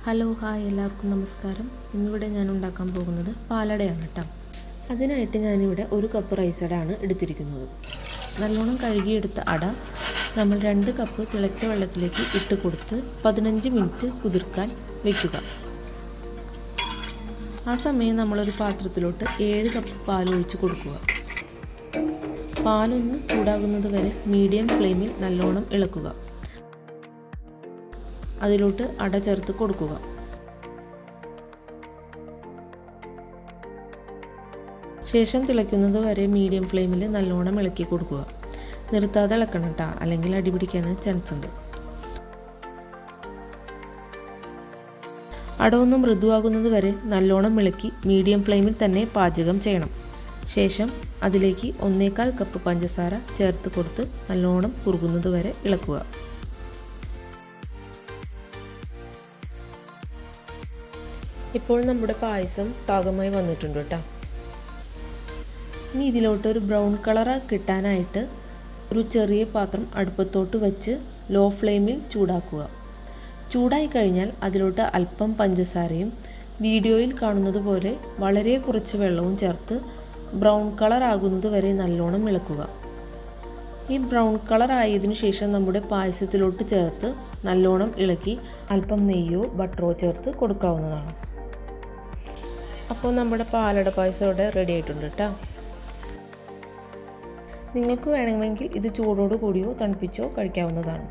Hello hi എല്ലാവർക്കും നമസ്കാരം. ഇന്നിവിടെ ഞാൻ ഉണ്ടാക്കാൻ പോകുന്നത് പാലടയാണ് കേട്ടോ. അതിനായിട്ട് ഞാനിവിടെ 1 കപ്പ് റൈസ് അടയാണ് എടുത്തിരിക്കുന്നത്. നല്ലോണം കഴുകിയെടുത്ത അട നമ്മൾ 2 കപ്പ് തിളച്ച വെള്ളത്തിലേക്ക് ഇട്ട് കൊടുത്ത് 15 മിനിറ്റ് കുതിർക്കാൻ വയ്ക്കുക. ആ സമയം നമ്മളൊരു പാത്രത്തിലോട്ട് 7 കപ്പ് പാൽ ഒഴിച്ച് കൊടുക്കുക. പാലൊന്ന് ചൂടാകുന്നത് വരെ മീഡിയം ഫ്ലെയിമിൽ നല്ലോണം ഇളക്കുക. അതിലോട്ട് അട ചേർത്ത് കൊടുക്കുക. ശേഷം തിളയ്ക്കുന്നത് വരെ മീഡിയം ഫ്ലെയിമിൽ നല്ലോണം ഇളക്കി കൊടുക്കുക. നിർത്താതെ ഇളക്കണം കേട്ടോ, അല്ലെങ്കിൽ അടി പിടിക്കാൻ ചാൻസ് ഉണ്ട്. അട ഒന്ന് മൃദുവാകുന്നത് വരെ നല്ലോണം ഇളക്കി മീഡിയം ഫ്ലെയിമിൽ തന്നെ പാചകം ചെയ്യണം. ശേഷം അതിലേക്ക് 1/4 കപ്പ് പഞ്ചസാര ചേർത്ത് കൊടുത്ത് നല്ലോണം കുറുകുന്നത് വരെ ഇളക്കുക. ഇപ്പോൾ നമ്മുടെ പായസം പാകമായി വന്നിട്ടുണ്ട് കേട്ടോ. ഇനി ഇതിലോട്ട് ഒരു ബ്രൗൺ കളർ കിട്ടാനായിട്ട് ഒരു ചെറിയ പാത്രം അടുപ്പത്തോട്ട് വെച്ച് ലോ ഫ്ലെയിമിൽ ചൂടാക്കുക. ചൂടായി കഴിഞ്ഞാൽ അതിലോട്ട് അല്പം പഞ്ചസാരയും വീഡിയോയിൽ കാണുന്നത് പോലെ വളരെ കുറച്ച് വെള്ളവും ചേർത്ത് ബ്രൗൺ കളർ ആകുന്നത് വരെ നല്ലോണം ഇളക്കുക. ഈ ബ്രൗൺ കളർ ആയതിനു ശേഷം നമ്മുടെ പായസത്തിലോട്ട് ചേർത്ത് നല്ലോണം ഇളക്കി അല്പം നെയ്യോ ബട്ടറോ ചേർത്ത് കൊടുക്കാവുന്നതാണ്. അപ്പോൾ നമ്മുടെ പാലട പായസം ഇവിടെ റെഡി ആയിട്ടുണ്ട് കേട്ടോ. നിങ്ങൾക്ക് വേണമെങ്കിൽ ഇത് ചൂടോട് കൂടിയോ തണുപ്പിച്ചോ കഴിക്കാവുന്നതാണ്.